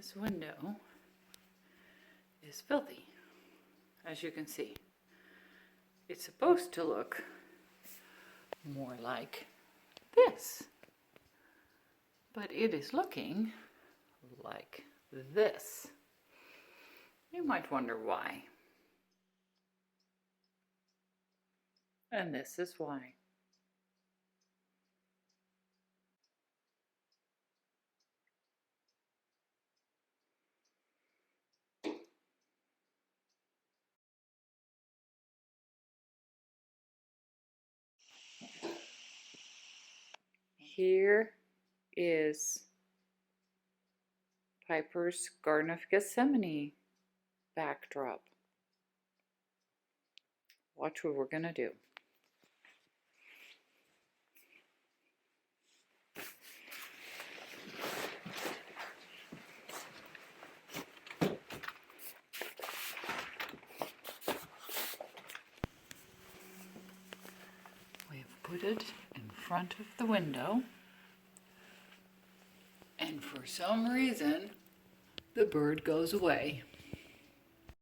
this window is filthy, as you can see. It's supposed to look more like this, but it is looking like this. You might wonder why. And this is why. Here is Piper's Garden of Gethsemane backdrop. Watch what we're gonna do. We have put it in front of the window, and for some reason the bird goes away.